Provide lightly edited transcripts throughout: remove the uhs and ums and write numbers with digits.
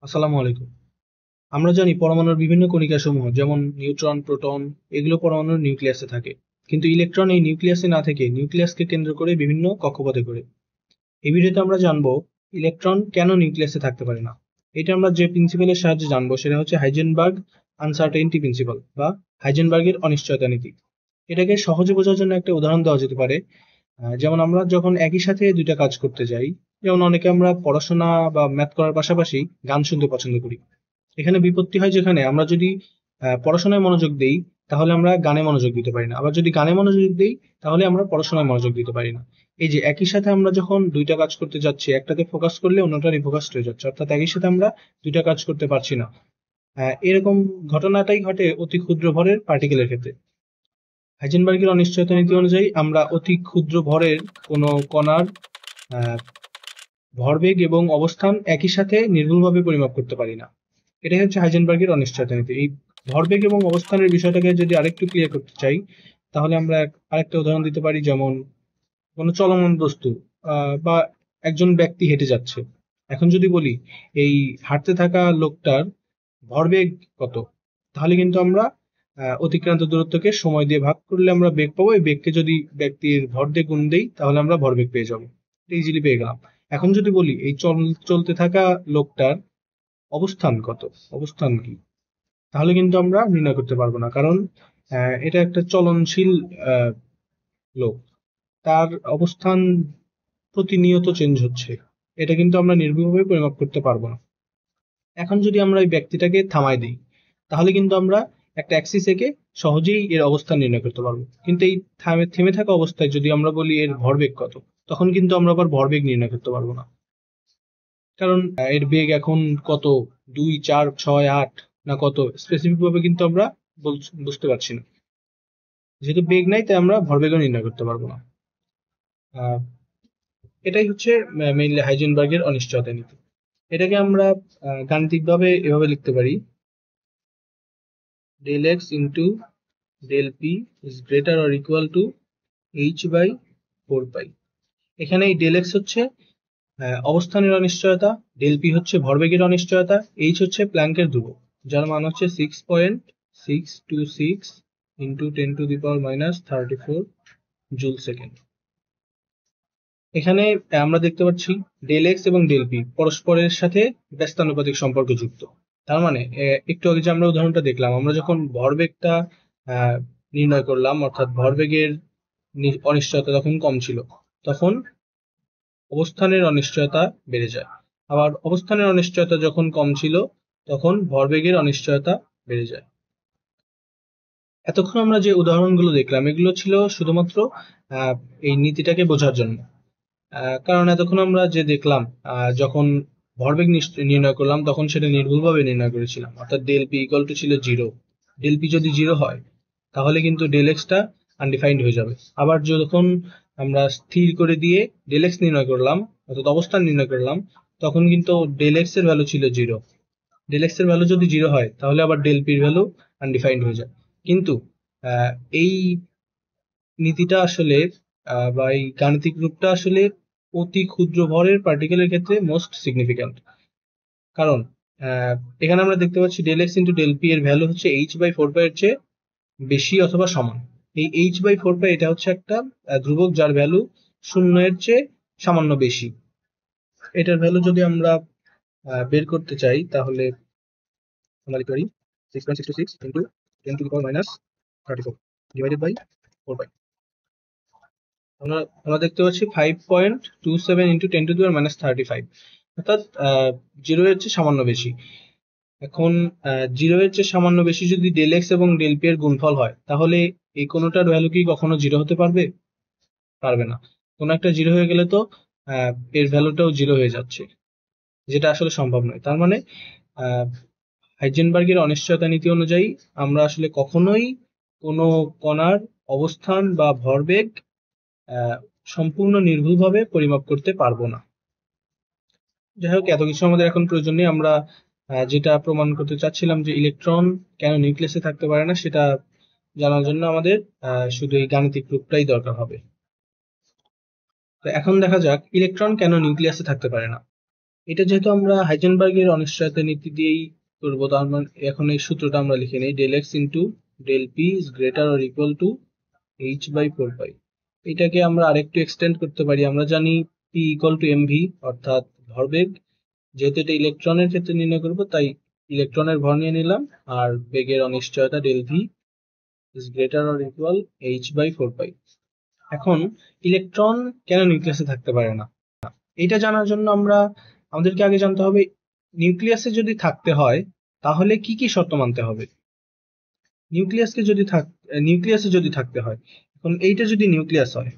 আসসালামু আলাইকুম। আমরা জানি পরমাণুর বিভিন্ন কণিকা সমূহ যেমন নিউট্রন, প্রোটন এগুলো পরমাণুর নিউক্লিয়াসে থাকে। কিন্তু ইলেকট্রন এই নিউক্লিয়াসে না থেকে নিউক্লিয়াসকে কেন্দ্র করে বিভিন্ন কক্ষপথে ঘোরে। এই ভিডিওতে আমরা জানবো ইলেকট্রন কেন নিউক্লিয়াসে থাকতে পারে না। এটা আমরা যে প্রিন্সিপালের সাহায্যে জানবো সেটা হচ্ছে হাইজেনবার্গ আনসার্টেইনটি প্রিন্সিপাল বা হাইজেনবার্গের অনিশ্চয়তা নীতি। এটাকে সহজে বোঝার জন্য একটা উদাহরণ দেওয়া যেতে পারে। যেমন আমরা যখন একই সাথে দুইটা কাজ করতে যাই, যেমন অনেকে আমরা পড়াশোনা বা ম্যাথ করার পাশাপাশি গান শুনতে পছন্দ করি। এখানে বিপত্তি হয় যেখানে আমরা যদি পড়াশোনায় মনোযোগ দেই তাহলে আমরা গানে মনোযোগ দিতে পারি না, আবার যদি গানে মনোযোগ দেই তাহলে আমরা পড়াশোনায় মনোযোগ দিতে পারি না। এই যে একই সাথে আমরা যখন দুইটা কাজ করতে যাচ্ছি, একটাতে ফোকাস করলে অন্যটা রিফোকাসড হয়ে যাচ্ছে, অর্থাৎ একই সাথে আমরা দুইটা কাজ করতে পারছি না। এরকম ঘটনাটাই ঘটে অতি ক্ষুদ্র ভরের পার্টিকেলের ক্ষেত্রে। হাইজেনবার্গের অনিশ্চয়তা নীতি অনুযায়ী আমরা অতি ক্ষুদ্র ভরের কোনো কণার আহ, ভরবেগ এবং অবস্থান একই সাথে নির্ভুলভাবে পরিমাপ করতে পারি না। এটাই হচ্ছে হাইজেনবার্গের অনিশ্চয়তা নীতি। এই ভরবেগ এবং অবস্থানের বিষয়টাকে যদি আরেকটু ক্লিয়ার করতে চাই, তাহলে আমরা আরেকটা উদাহরণ দিতে পারি। যেমন কোনো চলমান বস্তু বা একজন ব্যক্তি হেঁটে যাচ্ছে। এখন যদি বলি এই হাঁটতে থাকা লোকটার ভরবেগ কত, তাহলে কিন্তু আমরা অতিক্রান্ত দূরত্বকে সময় দিয়ে ভাগ করলে আমরা বেগ পাবো। এই বেগকে যদি ব্যক্তির ভর দিয়ে গুণ দেই তাহলে আমরা ভরবেগ পেয়ে যাবো। ইজিলি পেয়ে গেলাম। এখন যদি বলি এই চলতে থাকা লোকটার অবস্থান কত, অবস্থান কি, তাহলে কিন্তু আমরা নির্ণয় করতে পারবো না, কারণ এটা একটা চলনশীল আহ, লোক। তার অবস্থান প্রতিনিয়ত চেঞ্জ হচ্ছে। এটা কিন্তু আমরা নির্ভুলভাবে পরিমাপ করতে পারবো না। এখন যদি আমরা এই ব্যক্তিটাকে থামাই দিই তাহলে কিন্তু আমরা একটা অ্যাক্সিস এঁকে সহজেই এর অবস্থান নির্ণয় করতে পারবো। কিন্তু এই থেমে থাকা অবস্থায় যদি আমরা বলি এর ভরবেগ কত, তখন কিন্তু আমরা আবার ভরবেগ নির্ণয় করতে পারবো না। কারণ এর বেগ এখন কত, 2, 4, 6, 8 না কত, স্পেসিফিক ভাবে কিন্তু আমরা বুঝতে পারছি না। যেহেতু বেগ নাই তাই আমরা ভরবেগও নির্ণয় করতে পারবো না। আহ, এটাই হচ্ছে মেইনলি হাইজেনবার্গের অনিশ্চয়তা নীতি। এটাকে আমরা গাণিতিকভাবে এভাবে লিখতে পারি: del x into del p is greater or equal to h/4 পাই। এখানে এই del x হচ্ছে অবস্থানের অনিশ্চয়তা, del p হচ্ছে ভরবেগের অনিশ্চয়তা, h হচ্ছে প্ল্যাঙ্কের ধ্রুবক, যার মান হচ্ছে 6.626 ইন্টু 10⁻³ জুল সেকেন্ড। এখানে আমরা দেখতে পাচ্ছি ডেল এক্স এবং ডেল পি পরস্পরের সাথে ব্যস্তানুপাতিক সম্পর্ক যুক্ত। তার মানে একটু আগে যে আমরা উদাহরণটা দেখলাম, আমরা যখন ভরবেগটা আহ, নির্ণয় করলাম, অর্থাৎ ভরবেগের অনিশ্চয়তা যখন কম ছিল, তখন অবস্থানের অনিশ্চয়তা বেড়ে যায়। আবার অবস্থানের অনিশ্চয়তা যখন কম ছিল তখন ভরবেগের অনিশ্চয়তা বেড়ে যায়। এতক্ষণ আমরা যে উদাহরণগুলো দেখলাম এগুলো ছিল শুধুমাত্র আহ, এই নীতিটাকে বোঝার জন্য। কারণ এতক্ষণ আমরা যে দেখলাম, যখন ভরবেগ নির্ণয় করলাম তখন সেটা নির্ভুলভাবে নির্ণয় করেছিলাম, অর্থাৎ ডেল পি ইকুয়াল টু ছিল 0। ডেল পি যদি 0 হয় তাহলে কিন্তু ডেল এক্সটা আনডিফাইন্ড হয়ে যাবে। আবার যখন আমরা স্থির করে দিয়ে ডেল এক্স নির্ণয় করলাম, অর্থাৎ অবস্থান নির্ণয় করলাম, তখন কিন্তু ডেল এক্স এর ভ্যালু ছিল 0। ডেল এক্স এর ভ্যালু যদি 0 হয় তাহলে আবার ডেল পির ভ্যালু আনডিফাইন্ড হয়ে যায়। কিন্তু এই নীতিটা আসলে বা এই গাণিতিক রূপটা আসলে অতি ক্ষুদ্র ভরের পার্টিকেলের ক্ষেত্রে মোস্ট সিগনিফিক্যান্ট। কারণ আহ, এখানে আমরা দেখতে পাচ্ছি del x into del p এর ভ্যালু হচ্ছে h/4 এর চেয়ে বেশি অথবা সমান। এই h/4 এটা হচ্ছে একটা ধ্রুবক যার ভ্যালু 0 এর চেয়ে সামান্য বেশি। এটার ভ্যালু যদি আমরা বের করতে চাই তাহলে আমরা লিখতে পারি 6.626 ইন্টু 10⁻³ ডিভাইডেড বাই 4 পাই। আমরা আমরা দেখতে পাচ্ছি 5.27 ইন্টু 10⁻³ অর্থাৎ 0 এর চেয়ে সামান্য বেশি। এখন 0 এর চেয়ে সামান্য বেশি যদি ডেল এক্স এবং ডেল পি এর গুণফল হয় তাহলে এই কোনোটার ভ্যালু কি কখনো 0 হতে পারবে? পারবে না। কোনো একটা 0 হয়ে গেলে তো এর ভ্যালুটাও 0 হয়ে যাচ্ছে, যেটা আসলে সম্ভব নয়। তার মানে আহ, হাইজেনবার্গের অনিশ্চয়তা নীতি অনুযায়ী আমরা আসলে কখনোই কোনো কণার অবস্থান বা ভরবেগ আহ, সম্পূর্ণ নির্ভুলভাবে পরিমাপ করতে পারবো না। যাই হোক, এত কিছু আমাদের এখন প্রয়োজন নেই। আমরা যেটা প্রমাণ করতে চাচ্ছিলাম যে ইলেকট্রন কেন নিউক্লিয়াসে থাকতে পারে না, সেটা জানার জন্য আমাদের শুধু এই গাণিতিক রূপটাই দরকার হবে। তো এখন দেখা যাক ইলেকট্রন কেন নিউক্লিয়াসে থাকতে পারে না। এটা যেহেতু আমরা হাইজেনবার্গের অনিশ্চয়তা নীতি দিয়েই করবো, তার মানে এখন এই সূত্রটা আমরা লিখে নিই, del x into del p is greater or equal to h by 4 pi. এটাকে আমরা আরেকটু এক্সটেন্ড করতে পারি। আমরা জানি পি ইকুয়াল টু এমভি, অর্থাৎ ভরবেগ। যেহেতু এটা ইলেকট্রনের ক্ষেত্রে নির্ণয় করবো, তাই ইলেকট্রনের ভর নিয়ে নিলাম, আর বেগের অনিশ্চয়তা del v is greater or equal h by 4 pi. এখন ইলেকট্রন কেন নিউক্লিয়াসে থাকতে পারে না, এটা জানার জন্য আমাদেরকে আগে জানতে হবে নিউক্লিয়াসে যদি থাকতে হয় তাহলে কি কি শর্ত মানতে হবে। নিউক্লিয়াসে যদি থাকতে হয়, এখন এইটা যদি নিউক্লিয়াস হয়,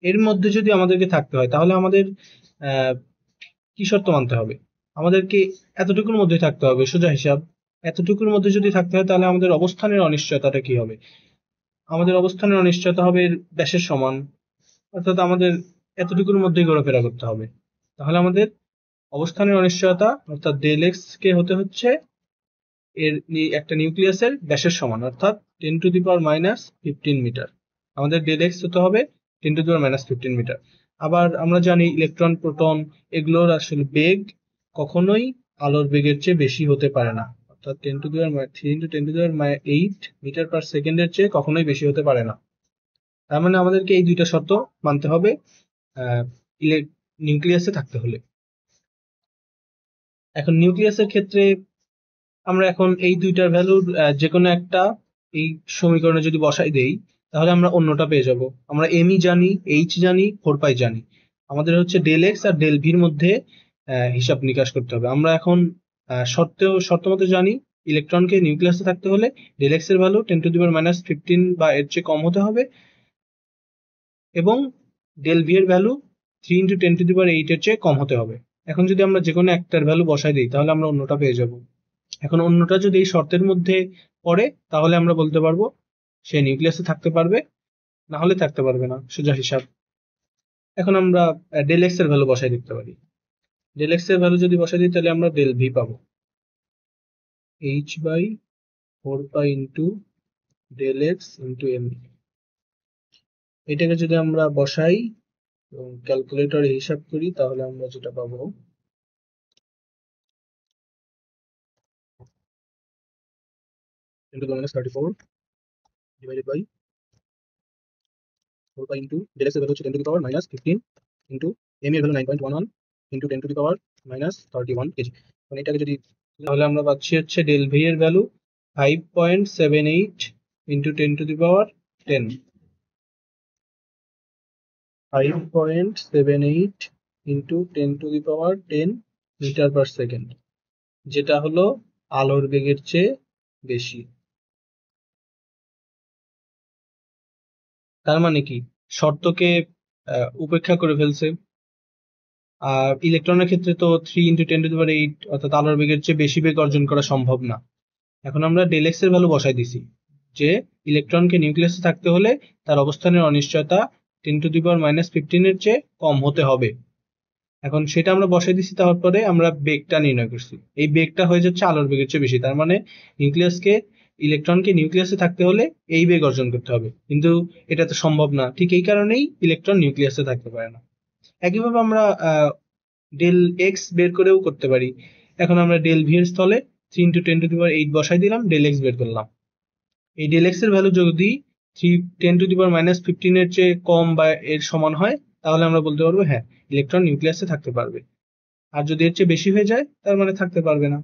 এর মধ্যে যদি আমাদেরকে থাকতে হয়, তাহলে আমাদের আহ কি শর্ত মানতে হবে? আমাদেরকে এতটুকুর মধ্যে থাকতে হবে, সোজা হিসাব। এতটুকুর মধ্যে যদি থাকতে হয়, তাহলে আমাদের অবস্থানের অনিশ্চয়তাটা কি হবে? আমাদের অবস্থানের অনিশ্চয়তা হবে এর ব্যাসের সমান, অর্থাৎ আমাদের এতটুকুর মধ্যেই ঘোরাফেরা করতে হবে। তাহলে আমাদের অবস্থানের অনিশ্চয়তা অর্থাৎ ডেল এক্স কে হতে হচ্ছে একটা নিউক্লিয়াসের ব্যাসের সমান, অর্থাৎ 10⁻⁻15 মিটার। আমাদের ডেল এক্স হতে হবে 10⁻⁻15 মিটার। আবার আমরা জানি ইলেকট্রন, প্রোটন এগুলোর আসলে বেগ কখনোই আলোর বেগের চেয়ে বেশি হতে পারে না, অর্থাৎ 10⁻3 × 10⁻8 মিটার পার সেকেন্ডের চেয়ে কখনোই বেশি হতে পারে না। তার মানে আমাদেরকে এই দুইটা শর্ত মানতে হবে নিউক্লিয়াসে থাকতে হলে। এখন নিউক্লিয়াসের ক্ষেত্রে আমরা এখন এই দুইটার ভ্যালুর যে কোনো একটা এই সমীকরণে যদি বসাই দেই, তাহলে আমরা অন্যটা পেয়ে যাব। আমরা এমই জানি, এইচ জানি, 4 পাই জানি। আমাদের হচ্ছে ডেল এক্স আর ডেল ভির মধ্যে হিসাব নিকাশ করতে হবে। আমরা এখন শর্ত মতো জানি ইলেকট্রনকে নিউক্লিয়াসে থাকতে হলে ডেল এক্স এর ভ্যালু 10⁻⁻15 বা এর চেয়ে কম হতে হবে, এবং ডেল ভি এর ভ্যালু 3 × 10⁸ এর চেয়ে কম হতে হবে। এখন যদি আমরা যে কোনো একটার ভ্যালু বসাই দিই, তাহলে আমরা অন্যটা পেয়ে যাব। এখন অন্যটা যদি এই শর্তের মধ্যে পড়ে, তাহলে আমরা বলতে পারবো সে নিউক্লিয়াসে থাকতে পারবে, না হলে থাকতে পারবে না, সোজা হিসাব। এখন আমরা ডেল এক্স এর ভ্যালু বসাই দিতে পারি। ডেল এক্স এর ভ্যালু যদি বসাই দিই, তাহলে আমরা ডেল ভি পাবো h by 4 pi into del x into m. এটাকে যদি আমরা বসাই এবং ক্যালকুলেটরে হিসাব করি, তাহলে আমরা যেটা পাবো, 10⁻34 divided by 4 pi into del x এর ভ্যালু হচ্ছে 10⁻⁻15 ইন্টু এম এর ভ্যালু 9.11 ইন্টু 10⁻31 কেজি। মানে এটাকে যদি, তাহলে আমরা পাচ্ছি হচ্ছে ডেল ভি এর value 5.78 into 10⁻10 5.78 into 10⁻10 metre per second, যেটা হলো আলোর বেগের চেয়ে বেশি। তার মানে কি, শর্তকে উপেক্ষা করে ফেলছে। ইলেকট্রনের ক্ষেত্রে তো 3 × 10⁸ অর্থাৎ আলোর বেগের চেয়ে বেশি বেগ অর্জন করা সম্ভব না। এখন আমরা ডেল এক্স এর ভ্যালু বসাই দিছি যে ইলেকট্রনকে নিউক্লিয়াসে থাকতে হলে তার অবস্থানের অনিশ্চয়তা 10⁻⁻15 এর চেয়ে কম হতে হবে। এখন সেটা আমরা বসাই দিছি, তারপরে আমরা বেগটা নির্ণয় করছি। এই বেগটা হয়ে যাচ্ছে আলোর বেগের চেয়ে বেশি। তার মানে ইলেকট্রনকে নিউক্লিয়াসে থাকতে হলে এই বেগ অর্জন করতে হবে, কিন্তু এটা তো সম্ভব না। ঠিক এই কারণেই ইলেকট্রন নিউক্লিয়াসে থাকতে পারে না। একইভাবে আমরা ডেল এক্স বের করেও করতে পারি। এখন আমরা ডেল ভি এর স্থলে 3 × 10⁸ বসাই দিলাম, ডেল এক্স বের করলাম। এই ডেল এক্স এর ভ্যালু যদি 10⁻⁻15 এর চেয়ে কম বা এর সমান হয়, তাহলে আমরা বলতে পারবো হ্যাঁ, ইলেকট্রন নিউক্লিয়াসে থাকতে পারবে। আর যদি এর চেয়ে বেশি হয়ে যায়, তার মানে থাকতে পারবে না।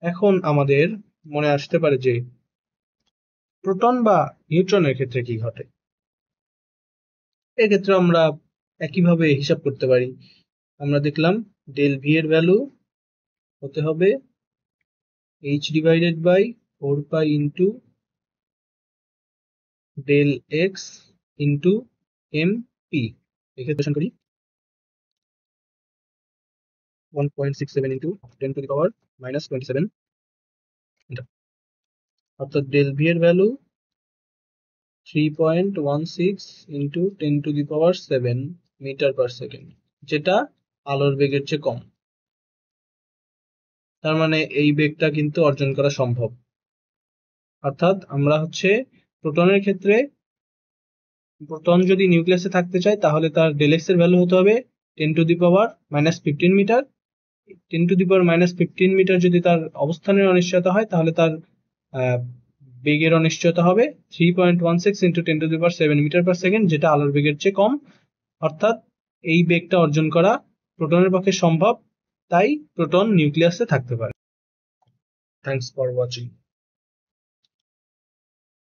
এখন আমাদের মনে আসতে পারে যে প্রোটন বা নিউট্রনের ক্ষেত্রে কি ঘটে। এক্ষেত্রে আমরা একইভাবে হিসাব করতে পারি। আমরা দেখলাম ডেল ভি এর ভ্যালু হতে হবে h divided by 4 pi into del x into m p. এক্ষেত্রে করি 1.67 ইন্টু 10⁻⁻27, অর্থাৎ ডেল ভি এর value 3.16 into 10⁻7 metre per second, যেটা আলোর বেগের চেয়ে কম। তার মানে এই বেগটা কিন্তু অর্জন করা সম্ভব। অর্থাৎ আমরা হচ্ছে প্রোটনের ক্ষেত্রে, প্রোটন যদি নিউক্লিয়াসে থাকতে চায়, তাহলে তার ডেল এক্স এর ভ্যালু হতে হবে 10⁻⁻15 মিটার। 10⁻⁻15 মিটার যদি তার অবস্থানের অনিশ্চয়তা হয়, তাহলে তার বেগের অনিশ্চয়তা হবে 3.16 × 10⁻7 মিটার পার সেকেন্ড, যেটা আলোর বেগের চেয়ে কম। অর্থাৎ এই বেগটা অর্জন করা প্রোটনের পক্ষে সম্ভব, তাই প্রোটন নিউক্লিয়াসে থাকতে পারে। Thanks for watching.